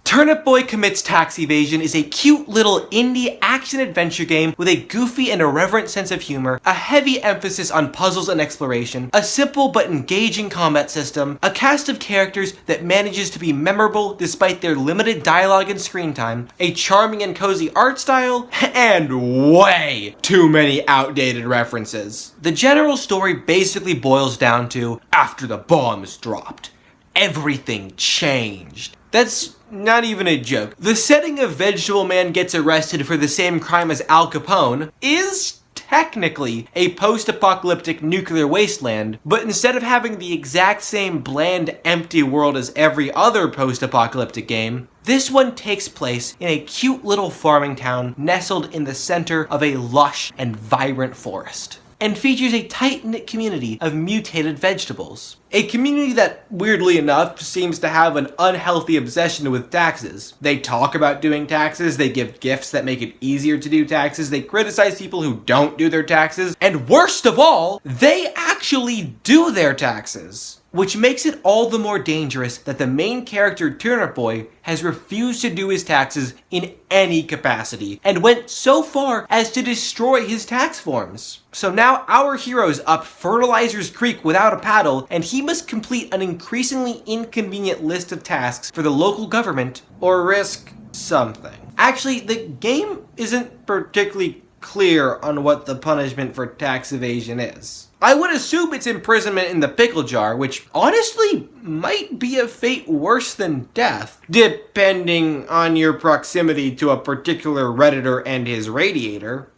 Turnip Boy Commits Tax Evasion is a cute little indie action-adventure game with a goofy and irreverent sense of humor, a heavy emphasis on puzzles and exploration, a simple but engaging combat system, a cast of characters that manages to be memorable despite their limited dialogue and screen time, a charming and cozy art style, and way too many outdated references. The general story basically boils down to, after the bombs dropped, everything changed. That's not even a joke. The setting of Vegetable Man gets arrested for the same crime as Al Capone is technically a post-apocalyptic nuclear wasteland, but instead of having the exact same bland, empty world as every other post-apocalyptic game, this one takes place in a cute little farming town nestled in the center of a lush and vibrant forest, and features a tight-knit community of mutated vegetables. A community that, weirdly enough, seems to have an unhealthy obsession with taxes. They talk about doing taxes, they give gifts that make it easier to do taxes, they criticize people who don't do their taxes, and worst of all, they actually do their taxes. Which makes it all the more dangerous that the main character, Turnip Boy, has refused to do his taxes in any capacity, and went so far as to destroy his tax forms. So now our hero's up Fertilizer's Creek without a paddle, and he must complete an increasingly inconvenient list of tasks for the local government, or risk something. Actually, the game isn't particularly clear on what the punishment for tax evasion is. I would assume it's imprisonment in the pickle jar, which honestly might be a fate worse than death, depending on your proximity to a particular Redditor and his radiator.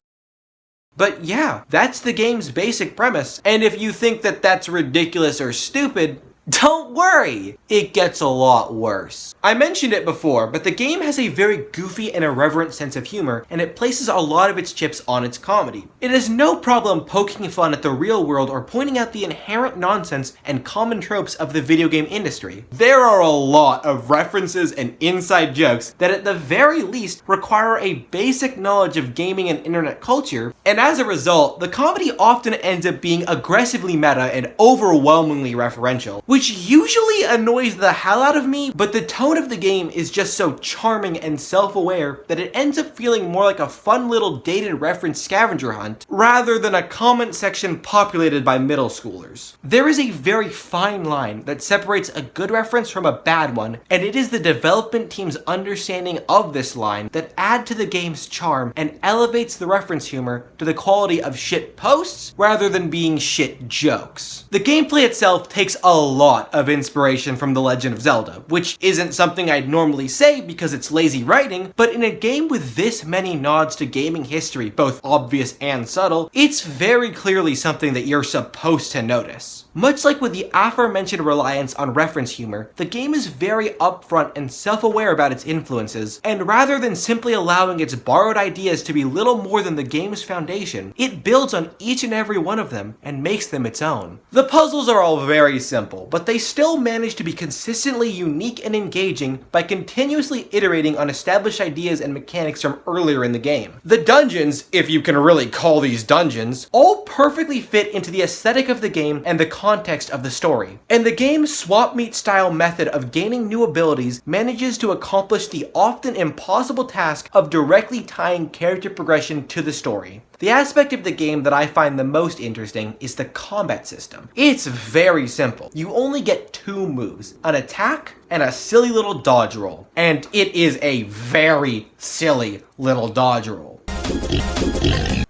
But yeah, that's the game's basic premise, and if you think that that's ridiculous or stupid, don't worry, it gets a lot worse. I mentioned it before, but the game has a very goofy and irreverent sense of humor, and it places a lot of its chips on its comedy. It has no problem poking fun at the real world or pointing out the inherent nonsense and common tropes of the video game industry. There are a lot of references and inside jokes that at the very least require a basic knowledge of gaming and internet culture, and as a result, the comedy often ends up being aggressively meta and overwhelmingly referential, which usually annoys the hell out of me, but the tone of the game is just so charming and self-aware that it ends up feeling more like a fun little dated reference scavenger hunt, rather than a comment section populated by middle schoolers. There is a very fine line that separates a good reference from a bad one, and it is the development team's understanding of this line that add to the game's charm and elevates the reference humor to the quality of shit posts rather than being shit jokes. The gameplay itself takes a lot of inspiration from The Legend of Zelda, which isn't something I'd normally say because it's lazy writing, but in a game with this many nods to gaming history, both obvious and subtle, it's very clearly something that you're supposed to notice. Much like with the aforementioned reliance on reference humor, the game is very upfront and self-aware about its influences, and rather than simply allowing its borrowed ideas to be little more than the game's foundation, it builds on each and every one of them and makes them its own. The puzzles are all very simple, but they still manage to be consistently unique and engaging by continuously iterating on established ideas and mechanics from earlier in the game. The dungeons, if you can really call these dungeons, all perfectly fit into the aesthetic of the game and the context of the story. And the game's swap meet style method of gaining new abilities manages to accomplish the often impossible task of directly tying character progression to the story. The aspect of the game that I find the most interesting is the combat system. It's very simple. You only get two moves, an attack and a silly little dodge roll. And it is a very silly little dodge roll.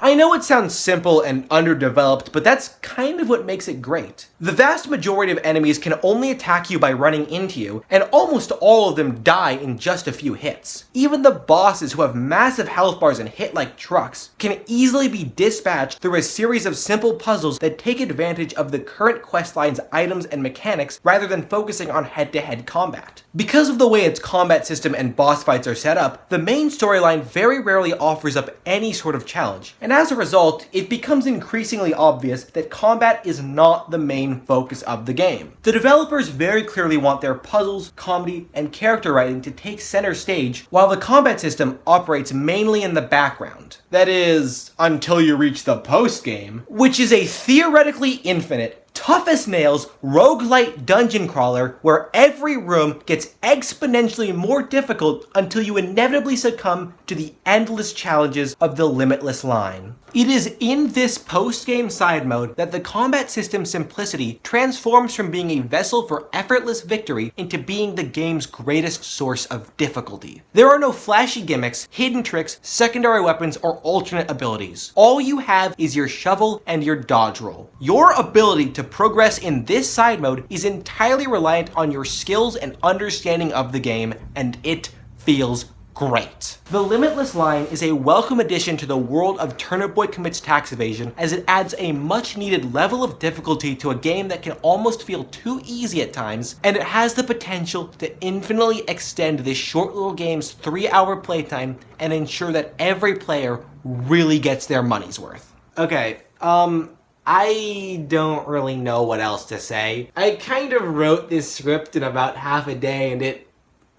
I know it sounds simple and underdeveloped, but that's kind of what makes it great. The vast majority of enemies can only attack you by running into you, and almost all of them die in just a few hits. Even the bosses, who have massive health bars and hit like trucks, can easily be dispatched through a series of simple puzzles that take advantage of the current questline's items and mechanics rather than focusing on head-to-head combat. Because of the way its combat system and boss fights are set up, the main storyline very rarely offers up any sort of challenge, and as a result, it becomes increasingly obvious that combat is not the main focus of the game. The developers very clearly want their puzzles, comedy, and character writing to take center stage, while the combat system operates mainly in the background. That is, until you reach the post-game, which is a theoretically infinite, tough as nails roguelite dungeon crawler where every room gets exponentially more difficult until you inevitably succumb to the endless challenges of the limitless line. It is in this post-game side mode that the combat system simplicity transforms from being a vessel for effortless victory into being the game's greatest source of difficulty. There are no flashy gimmicks, hidden tricks, secondary weapons, or alternate abilities. All you have is your shovel and your dodge roll. Your ability to progress in this side mode is entirely reliant on your skills and understanding of the game, and it feels great. The Limitless line is a welcome addition to the world of Turnip Boy Commits Tax Evasion, as it adds a much needed level of difficulty to a game that can almost feel too easy at times, and it has the potential to infinitely extend this short little game's 3-hour playtime and ensure that every player really gets their money's worth. Okay, I don't really know what else to say. I kind of wrote this script in about half a day, and it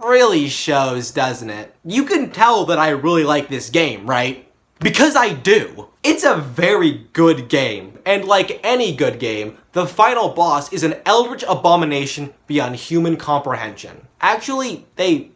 really shows, doesn't it? You can tell that I really like this game, right? Because I do. It's a very good game, and like any good game, the final boss is an eldritch abomination beyond human comprehension. Actually, they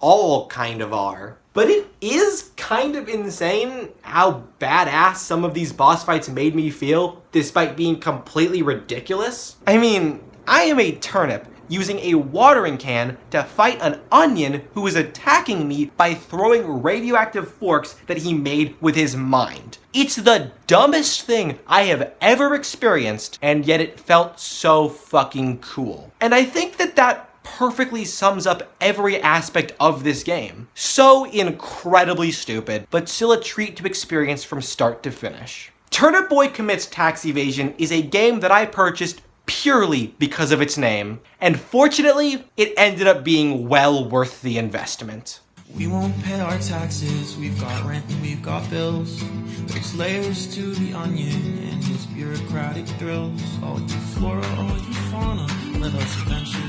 all kind of are. But it is kind of insane how badass some of these boss fights made me feel, despite being completely ridiculous. I mean, I am a turnip using a watering can to fight an onion who is attacking me by throwing radioactive forks that he made with his mind. It's the dumbest thing I have ever experienced, and yet it felt so fucking cool. And I think that perfectly sums up every aspect of this game. So incredibly stupid, but still a treat to experience from start to finish. Turnip Boy Commits Tax Evasion is a game that I purchased purely because of its name, and fortunately, it ended up being well worth the investment. We won't pay our taxes, we've got rent and we've got bills. There's layers to the onion and his bureaucratic drills. All you flora, all you fauna, let us eventually